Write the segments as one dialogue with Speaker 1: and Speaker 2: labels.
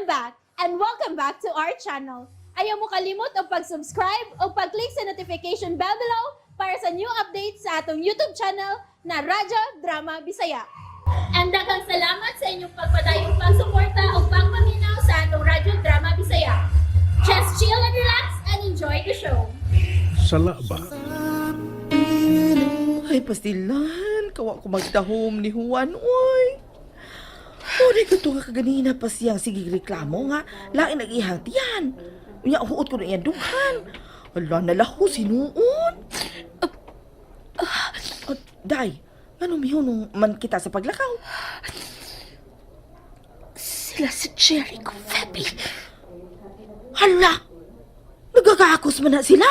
Speaker 1: back and welcome back to our channel. Ayaw mo kalimot o pag-subscribe o pag-click sa notification bell below para sa new updates sa atong YouTube channel na Radyo Drama Bisaya. And daghang salamat sa inyong pagpadayong pagsuporta o pagpaminaw sa atong Radyo Drama Bisaya. Just chill and relax and enjoy the show.
Speaker 2: Sala ba?
Speaker 3: Ay, pastilan. Kawa ko magdahom ni Juan, oy. Oray ko to nga kaganina pa siyang sige reklamo nga. Lain nag-ihang tiyan. Unya, huot ko na iyan dunghan. Ala, nalahu sinuon. Day, ano miho nung man kita sa paglakaw?
Speaker 4: Sila si Jericho, Febby.
Speaker 3: Hala! Nagagakos man na sila?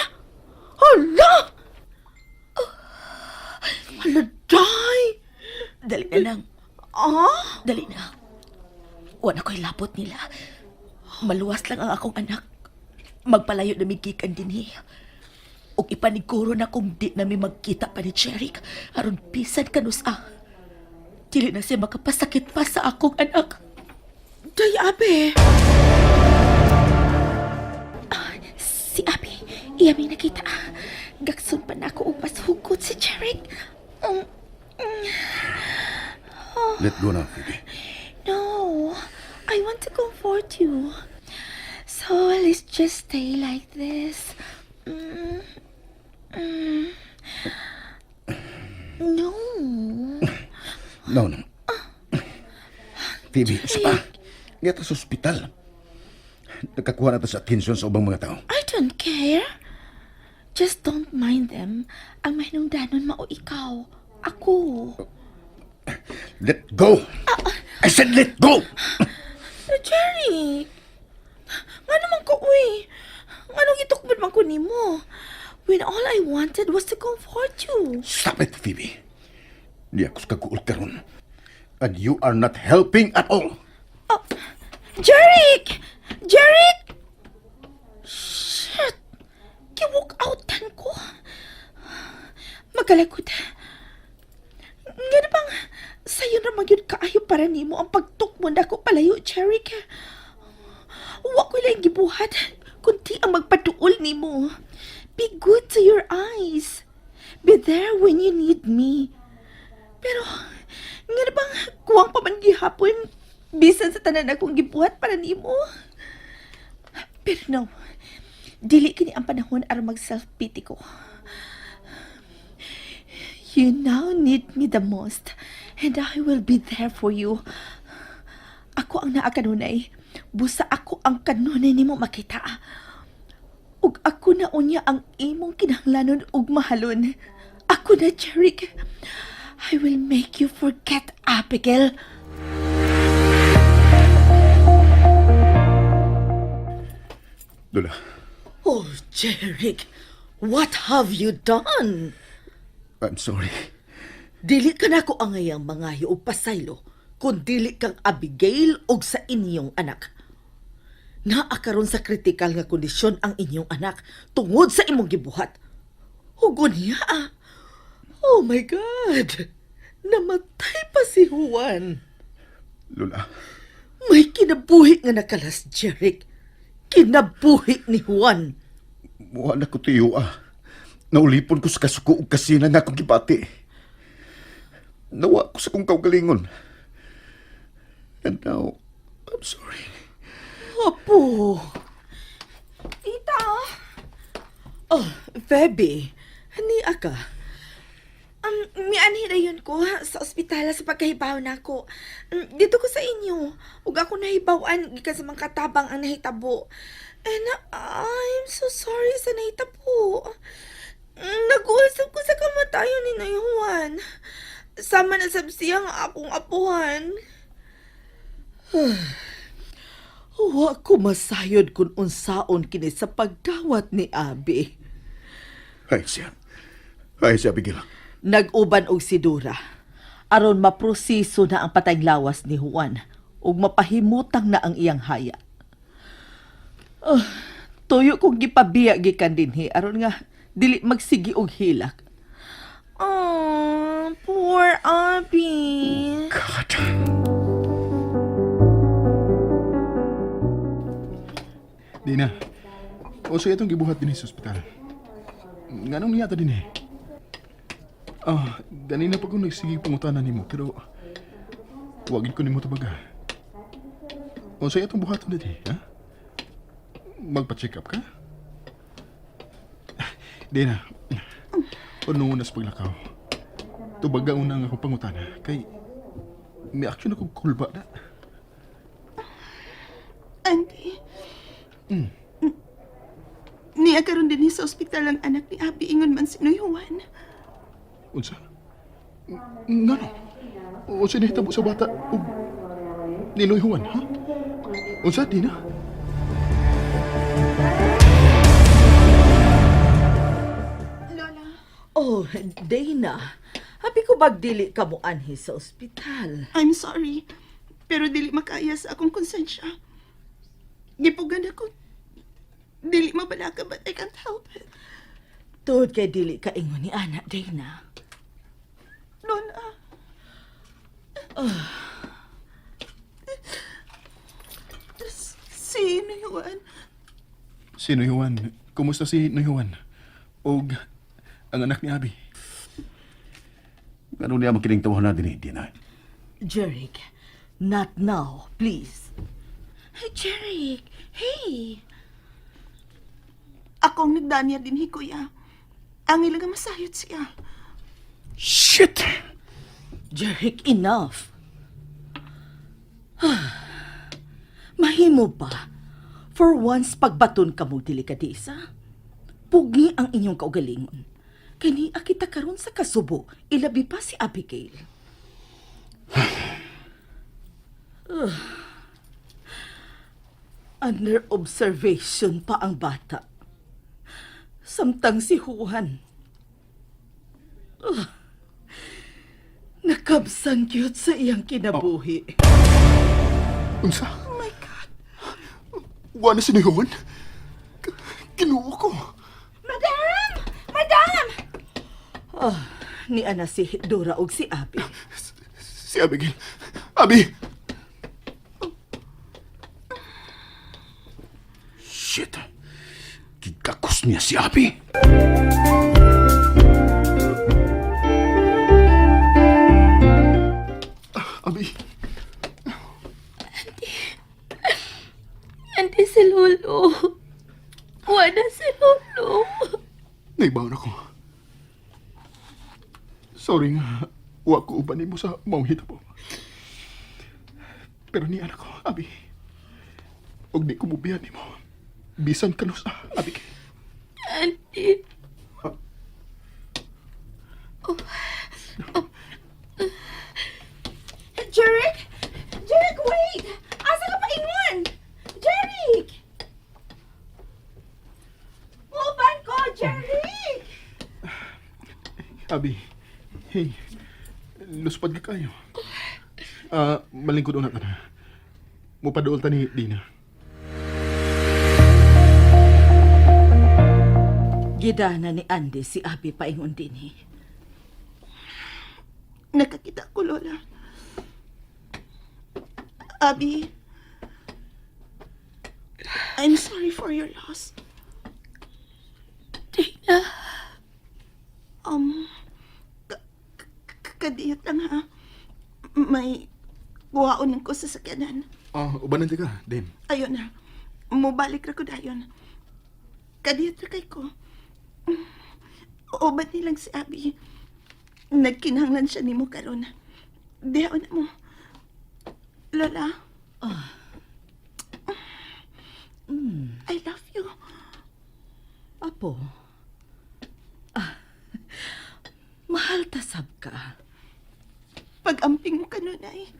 Speaker 3: Hala! Hala, Day!
Speaker 4: Dali na lang. Dali na. Wala ko'y labot nila. Maluwas lang ang akong anak. Magpalayo na migikan din O ipaniguro na kung di na mi magkita pa ni Jeric. Aron pisan kanusa. Dili na siya makapasakit pa sa akong anak.
Speaker 3: Day, abe!
Speaker 4: Si Abi, iya may nakita. Gaksun pa na ako upas hugot si Jeric.
Speaker 2: Let go na, Phoebe.
Speaker 4: No, I want to comfort you. So let's just stay like this. No.
Speaker 2: No. Phoebe, sa Ngeta sa ospital. Nakakuha na ta sa atensyon sa ubang mga tao.
Speaker 4: I don't care. Just don't mind them. Ang mahinungdanon mao ikaw. Ako.
Speaker 2: Let go! I said let go!
Speaker 3: Jerry! Nga naman ko, uy. Anong itukbad man ko ni mo? When all I wanted was to comfort you.
Speaker 2: Stop it, Phoebe. Di ako sa kaguol karon. And you are not helping at all.
Speaker 3: Jeric! Jeric! Shit! Kiwalk outan ko. Magalikod. Nga na bang sayo na magyud kaayo para nimo ang pagtukmo na ko palayo, Jeric. Wa ko lang gibuhat. Kunti ang magpatuol nimo. Be good to your eyes. Be there when you need me. Pero, nga na bang kuwang pa man gihapon bisan sa tanan akong gibuhat para nimo. Pero no, dili kini ang panahon aron mag-self-pity ko. You now need me the most, and I will be there for you. Ako ang naa kanunay. Busa ako ang kanunay nimo makita. Ug ako na unya ang imong kinahanglanon ug mahalon. Ako na, Jeric. I will make you forget Abigail.
Speaker 2: Lola,
Speaker 3: Oh, Jeric, what have you done?
Speaker 2: I'm sorry.
Speaker 3: Dili ka na ko angayang mangayo o pasaylo kung dili kang Abigail og sa inyong anak. Naakaron sa kritikal nga kondisyon ang inyong anak tungod sa imong gibuhat. Hugon niya. Oh my God! Namatay pa si Juan.
Speaker 2: Lola,
Speaker 3: May kinabuhi nga nakalas, Jeric. Kinabuhi ni Juan.
Speaker 2: muha na ko tuyo Naulipon ko sa kasuko ug kasina nga akong gibati. Nawa ko sa kong kaugalingon. And now, I'm sorry.
Speaker 3: Apo. Tita. Oh, Febby. Hania ka. Mianhi na yun ko sa ospital sa pagkahibaw na ako. Dito ko sa inyo. Ug ako nahibawan gikan sa mga katabang ang nahitabo. And I'm so sorry sa nahitabo. Nag-uusap ko sa kamatayon ni Nay Juan. Sama na sab siyang akong apuhan. Wa ko masayod kung unsaon kini sa pagdawat ni Abi.
Speaker 2: Ay siya, Abigail.
Speaker 3: Nag-uban og si Dura. Aron maproseso na ang patayng lawas ni Juan ug mapahimutang na ang iyang haya. Tuyo kong gipabiya gikan dinhi aron nga dili magsigi og hilak. Oh, poor Abi.
Speaker 2: God. O siya itong gibuhat din sa ospital. Nganong niya ta din eh? Ganina pa ko nagsige pangutanan nimo pero wagin ko nimo tabaga. O siya itong buhaton din ha? Magpa-check up ka? Di na. Ano na sa paglakaw? Tubaga una nga akong pangutana kay may action akong kulba na.
Speaker 3: Andy. Niya karon din sa ospital ang anak ni Abi ingon man si Noy Juan.
Speaker 2: Unsa? Ngano? O sinihitabo sa bata o Ninoy Juan, ha? Unsa, di na?
Speaker 3: Lola,
Speaker 4: Oh, Dana. Habi ko bagdili ka mo anhi sa ospital.
Speaker 3: I'm sorry. Pero dili makaya sa akong konsensya. Gipugan ako. Dili mabalaka but I can't help it.
Speaker 4: Tuod kay dili ka ingon ni anak, Dana.
Speaker 3: Lola. Si Noy Juan.
Speaker 2: Si Noy Juan. Kumusta si Noy Juan? O ang anak ni Abi? Ano niya makiling tawahan natin eh, di na?
Speaker 4: Jeric, not now, please.
Speaker 3: Hey, Jeric. Hey. Akong nagdanya din hi, kuya. Ang ilang masayot siya.
Speaker 2: Shit!
Speaker 4: Jeric, enough. Mahimo ba? For once, pagbaton ka mo delikadesa. Pugi ang inyong kaugalingon. Kani akita karon sa kasubo, ilabi pa si Abigail. Under observation pa ang bata. Samtang si Juan. Nakabsan cute sa iyang kinabuhi.
Speaker 2: Unsa?
Speaker 3: Oh my God.
Speaker 2: Wala si Noy Juan? Kinuha ko.
Speaker 3: Madam! Madam!
Speaker 4: Ni ana si Dora og si Abi.
Speaker 2: Si Abigail. Abi! Shit! Kikakos niya si Abi! Abi!
Speaker 3: Andi si Lolo. Wala si Lolo.
Speaker 2: Naibaon ako. Sorry nga. Wa ko ubanin mo sa mauhita po. Pero ni anak ko, Abi. Og di ko mubihan ni mo. Bisan ka no sa Abi.
Speaker 3: Andi. Jeric! Jeric, wait! Asa ka pa ingon? Jeric! Uban ko, Jeric!
Speaker 2: Abi. Hey. Luspad ka kayo. Malingkod una ka na. Mupadool ta ni Dina.
Speaker 4: Gidana ni Andy si Abi paingon dinhi.
Speaker 3: Nakakita ko, Lola. Abi, I'm sorry for your loss. Dana. Kadiyot lang ha. May buhaon ko sa sakyanan.
Speaker 2: Ubanan ka, din.
Speaker 3: Ayun na. Mubalik ra ko dayon. Kadiyot ra kay ko. Uban nilang si Abi. Nagkinahanglan siya nimo karon. Dihaw na mo. Lola. I love you.
Speaker 4: Apo. Mahal tasab ka.
Speaker 3: Pag-amping mo kanunay.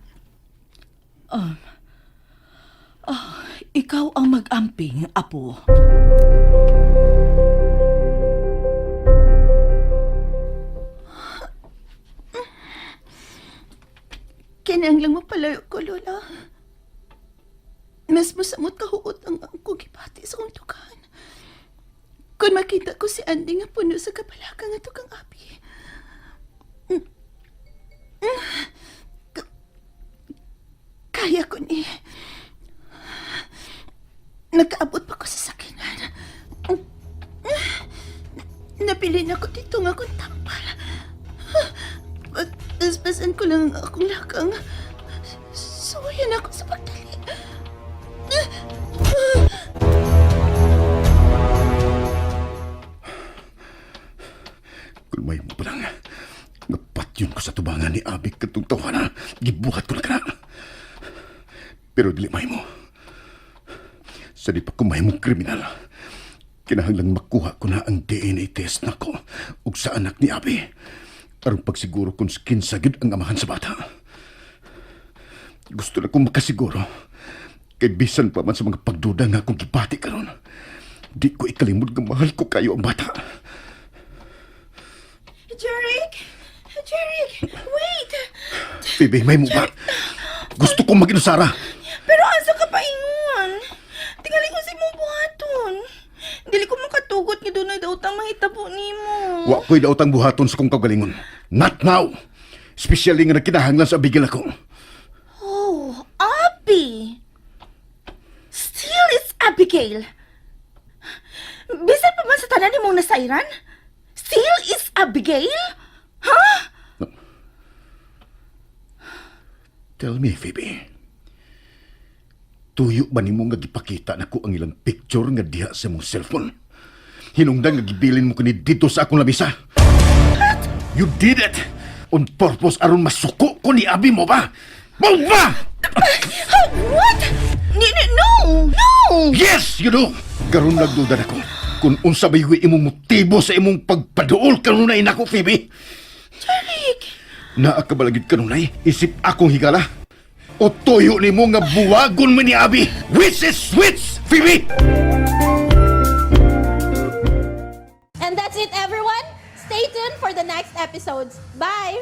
Speaker 4: Ikaw ang mag-amping, Apo.
Speaker 3: Kinahanglang mapalayo ko, Lola. Mas masamot kahuot ang kugipati sa kong tukan. Kung makita ko si Andy nga puno sa kapalaka nga tukang Abi. Kaya ko ni. Nagkaabot pa ko sa sakinan. napili na ko dito nga kung tampal. Paspasan ko lang akong lakang. Suwayan ako sa pagdali.
Speaker 2: Kung may mo pa lang, napatyon ko sa tubangan ni Abi katong tawana, gibuhat ko na ka na. Pero dili may mo. Sa di pa kumay mong kriminal, kinahanglang makuha ko na ang DNA test nako ug sa anak ni Abi. Aron pagsiguro kung kinsa gyud ang amahan sa bata. Gusto na kong makasiguro. Kay bisan pa man sa mga pagduda nga akong gibati karon. Di ko ikalimod nga mahal ko kayo ang bata.
Speaker 3: Jeric! Jeric! Wait!
Speaker 2: Phoebe, may mo ba? Gusto kong mag-inusara.
Speaker 3: Pero asa ka pa ingon? Tingali ko si mong buhaton. Dili ko makatugot nga doon na daw tang mahitabo nimo.
Speaker 2: Wa ko'y daotang buhaton sa kong kagalingon. Not now! Espesyally nga nagkinahanglan sa bigil ako.
Speaker 3: Oh, Abi! Still is Abigail. Bisan pa man sa tanan nimong nasairan? Still is Abigail? Ha?
Speaker 2: Tell me, Phoebe. Tuyo ba nimo nga gipakita nako ang ilang picture nga diha sa mong cellphone? Hinungdan nga gibilin mo kini dito sa akong labisa. You did it! On purpose aron masuko ko ni Abi mo ba? Mo ba?
Speaker 3: What? No! No!
Speaker 2: Yes, you do! Karon nagduda ako kung unsa ba yung imong motibo sa imong pagpaduol kanunay nako, Phoebe.
Speaker 3: Jeric!
Speaker 2: Naa ka balagid kanunay, isip akong higala. O tuyo ni mo nga buwagon mo ni Abi. Which is which, Phoebe?
Speaker 1: And that's it, everyone. Stay tuned for the next episodes. Bye!